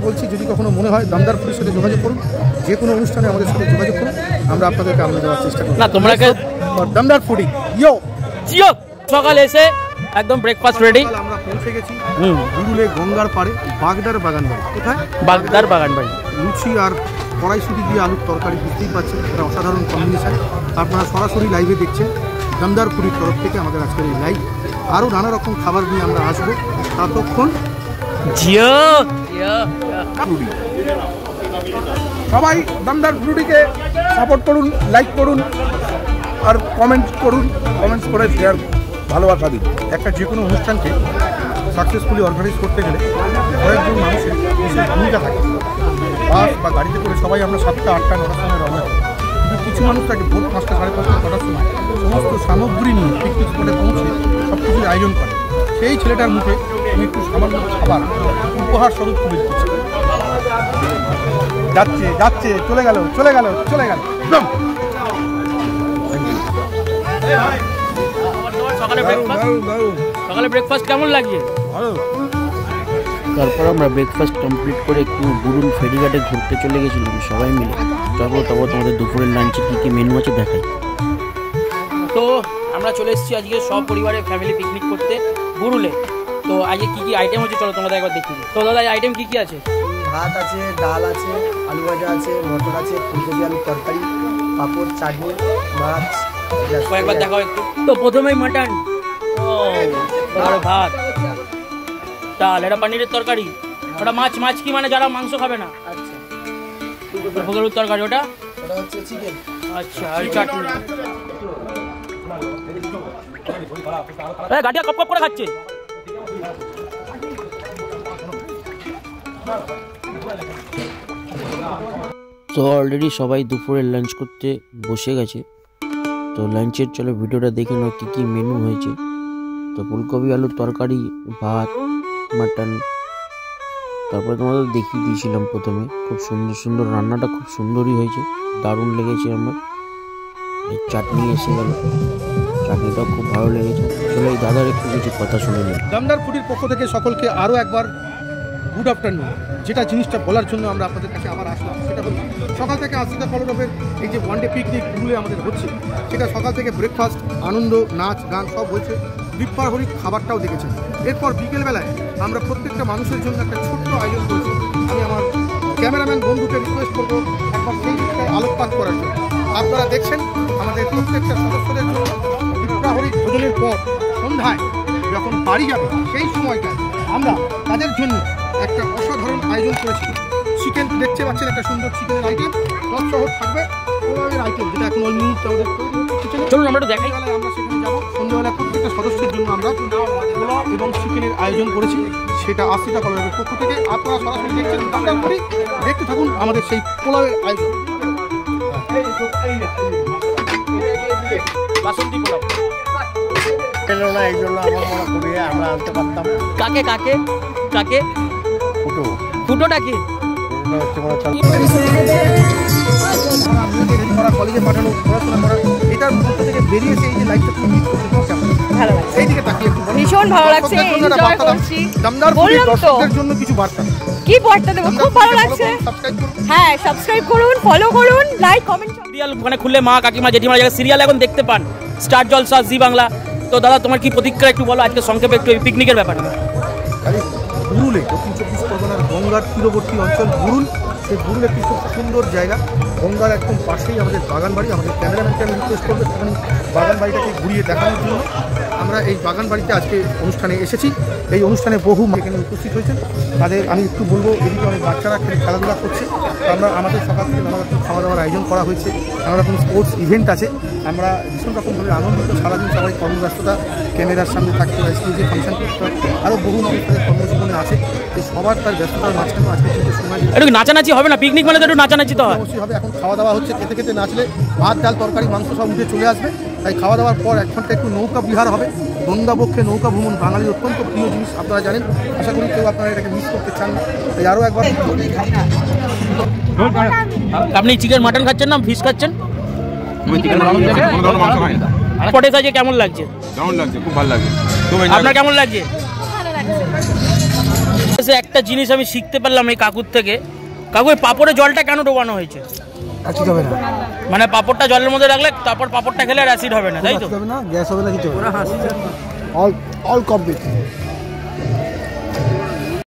বলছি, যদি কখনো মনে হয় দমদার ফুডির সাথে যোগাযোগ করুন, যে কোনো অনুষ্ঠানে আমাদের সাথে যোগাযোগ করুন, আমরা আপনাদেরকে আনন্দ দেওয়ার চেষ্টা করি। না তোমরা দমদার ফুডি ইয়ো জিও সকালে এসে একদম ব্রেকফাস্ট রেডি। আমরা পৌঁছে গেছি গুরুলে গঙ্গার পাড়ে বাগদার বাগান বাড়ি। কোথায়? বাগদার বাগান বাড়ি। লুচি আর কড়াইশুঁটি দিয়ে আলুর তরকারি, বুঝতেই পারছেন এটা অসাধারণ কম্বিনেশন। আপনারা সরাসরি লাইভে দেখছেন দমদার ফুডির তরফ থেকে আমাদের আজকের এই লাইভ। আরও নানা রকম খাবার নিয়ে আমরা আসবো, ততক্ষণ সবাই দমদার ফুডিকে সাপোর্ট করুন, লাইক করুন আর কমেন্ট করুন, কমেন্টস করে শেয়ার ভালোবাসা দিন। একটা যে কোনো অনুষ্ঠানকে সাকসেসফুলি অর্গানাইজ করতে গেলে কয়েকজন মানুষের বিশেষ ভূমিকা থাকে। বাস বা গাড়িতে করে সবাই আমরা 7টা 8টা 9টার সময় রওনা করি, কিন্তু কিছু মানুষ থাকে ভোর 5টা 5:30 6টার সময় সমস্ত সামগ্রী নিয়ে পিকনিক স্পটে পৌঁছে সব কিছুর আয়োজন করে। সেই ছেলেটার মুখে আমি একটু সামান্য খাবার উপহার স্বরূপ তুলে দিচ্ছি। যাচ্ছে যাচ্ছে চলে গেল চলে গেল চলে গেল। সকালে ব্রেকফাস্ট কেমন লাগছে? তারপর আমরা ব্রেকফাস্ট কমপ্লিট করে একটু বুরুল ফেরিঘাটে ঘুরতে চলে গেছিলাম সবাই মিলে। চলো তবে তোমাদের দুপুরের লাঞ্চে কী কী মেনু আছে দেখাই। তো আমরা চলে এসেছি আজকে সব পরিবারে ফ্যামিলি পিকনিক করতে বুরুলে। তো আজকে কী কী আইটেম হচ্ছে চলো তোমাদের একবার দেখি। তো দাদা আইটেম কী কী আছে? ভাত আছে, ডাল আছে, আলু ভাজা আছে, মটর আছে, ফুলকপি আলুর তরকারি, পাঁপড়, চাটনি, মাছ। কয়েকবার দেখাও একটু। তো প্রথমেই মাটন, তারপরে ভাত, ডাল, এটা পনিরের তরকারি, ওটা মাছ। মাছ কি মানে যারা মাংস খাবে না? আচ্ছা, ফুলকপির তরকারি, ওটা হচ্ছে চিকেন। আচ্ছা, আর চাটনি। গাটিয়া কপ কপ করে খাচ্ছে। তো অলরেডি সবাই দুপুরের লাঞ্চ করতে বসে গেছে। তো লাঞ্চের চলো ভিডিওটা দেখে নাও কী কী মেনু হয়েছে। তো ফুলকপি আলুর তরকারি, ভাত, মাটন, তারপরে তোমাদের দেখিয়ে দিয়েছিলাম প্রথমে। খুব সুন্দর সুন্দর রান্নাটা, খুব সুন্দরই হয়েছে, দারুণ লেগেছে আমার। চাটনি এসে গেল, চাটনিটাও খুব ভালো লেগেছে। চলো এই দাদার একটু কিছু কথা শুনে নিই। দমদার ফুডির পক্ষ থেকে সকলকে আরও একবার গুড আফটারনুন। যেটা জিনিসটা বলার জন্য আমরা আপনাদের কাছে আবার আসলাম সেটা হলো সকাল থেকে আসিদা কলরবের এই যে ওয়ান ডে পিকনিক গুলো আমাদের হচ্ছে, সেটা সকাল থেকে ব্রেকফাস্ট, আনন্দ, নাচ গান সব হয়েছে, বিপ্পারহরিক খাবারটাও দেখেছেন। এরপর বিকেলবেলায় আমরা প্রত্যেকটা মানুষের জন্য একটা ছোট্ট আয়োজন করেছি। আমি আমার ক্যামেরাম্যান বন্ধুকে রিকোয়েস্ট করবো একবার সেই দিকটায় আলোকপাত করার জন্য। আপনারা দেখছেন আমাদের প্রত্যেকটা সদস্যদের জন্য বিপ্পারহরিক ভোজনের পর সন্ধ্যায় যখন বাড়ি যাবে সেই সময়টায় আমরা তাদের জন্য একটা অসাধারণ আয়োজন করেছি। চিকেন দেখতে পাচ্ছেন, একটা সুন্দর চিকেনের আইটেম, তৎসহ থাকবে পোলাওয়ের আইটেম, যেটা এখন অল মিনিট আমাদের চলুন আমরা দেখাই। আমরা সেখানে যাবো। সন্ধ্যাবেলা প্রত্যেকটা সদস্যের জন্য আমরা পোলাও এবং চিকেনের আয়োজন করেছি, সেটা আসিদা কলরবের পক্ষ থেকে। আপনারা সরাসরি দেখছেন, দেখতে থাকুন আমাদের সেই পোলাওয়ের আয়োজন। বাসন্তী পোলাও না, এই জন্য আমার মনে করি আমরা আনতে পারতাম। কাকে কাকে কাকে? ফুটো ফুটোটা কি? কলেজে পাঠানো, পড়াশোনা করা, এটার মধ্যে থেকে বেরিয়েছে এই যে লাইফটা তুমি ভালো লাগছে, সেই দিকে তাকিয়ে ভীষণ ভালো লাগছে, এনজয় করছি। দমদার ফুডির দর্শকদের জন্য কিছু বার্তা। কি বার্তা দেবো? খুব ভালো লাগছে। হ্যাঁ, সাবস্ক্রাইব করুন, ফলো করুন, লাইক কমেন্ট। সিরিয়াল মানে খুললে মা, কাকিমা, জেঠিমা জায়গায় সিরিয়াল এখন দেখতে পান, স্টার জলসা, জি বাংলা। তো দাদা তোমার কি প্রতিক্রিয়া একটু বলো আজকে সংক্ষেপে একটু এই পিকনিকের ব্যাপারে। বুরুলে দক্ষিণ 24 পরগনার গঙ্গার তীরবর্তী অঞ্চল বুরুল। সেই বুরুল একটি খুব সুন্দর জায়গা, গঙ্গার একদম পাশেই আমাদের বাগান বাড়ি। আমাদের ক্যামেরাম্যানকে আমি রিকোয়েস্ট করবো সেখানে বাগান বাড়িটাকে ঘুরিয়ে দেখানোর জন্য। আমরা এই বাগান বাড়িতে আজকে অনুষ্ঠানে এসেছি। এই অনুষ্ঠানে বহু এখানে উপস্থিত হয়েছেন, তাদের আমি একটু বলবো। এদিকে অনেক বাচ্চারা খেলাধুলা করছে। আমরা আমাদের সকাল থেকে নানা রকম খাওয়া দাওয়ার আয়োজন করা হয়েছে, নানা রকম স্পোর্টস ইভেন্ট আছে। আমরা ভীষণ রকমভাবে আনন্দিত। সারাদিন সবাই কর্মব্যস্ততা, ক্যামেরার সামনে থাকতে হয়, স্টেজে ফাংশন করতে হয়, আরও বহু মানুষ তাদের কর্মজীবনে আছে। এই সবার তার ব্যস্ততার মাঝখানে আজকে কিন্তু সময় একটু নাচানাচি হবে না? পিকনিক মানে তো একটু নাচানাচি তো অবশ্যই হবে। এখন খাওয়া দাওয়া হচ্ছে, খেতে খেতে নাচলে ভাত, ডাল, তরকারি, মাংস সব উঠে চলে আসবে। তাই খাওয়া দাওয়ার পর 1 ঘন্টা একটু নৌকা বিহার হবে। গঙ্গাবক্ষে নৌকা ভ্রমণ বাঙালির অত্যন্ত প্রিয় জিনিস, আপনারা জানেন। আশা করি কেউ আপনারা এটাকে মিস করতে চান না। তাই আরও একবার আপনি চিকেন মাটন খাচ্ছেন না ফিশ খাচ্ছেন? কেমন লাগছে? কেমন লাগছে? খুব ভালো লাগছে। আপনার কেমন লাগছে? এসে একটা জিনিস আমি শিখতে পারলাম এই কাকুর থেকে। কাকু এই পাঁপড়ে জলটা কেন ডোবানো হয়েছে? অ্যাসিড হবে না, মানে পাঁপড়টা জলের মধ্যে রাখলে তারপর পাঁপড়টা খেলে আর অ্যাসিড হবে না, তাই তো? হবে না, গ্যাস হবে না, কিছু হবে না। All complete.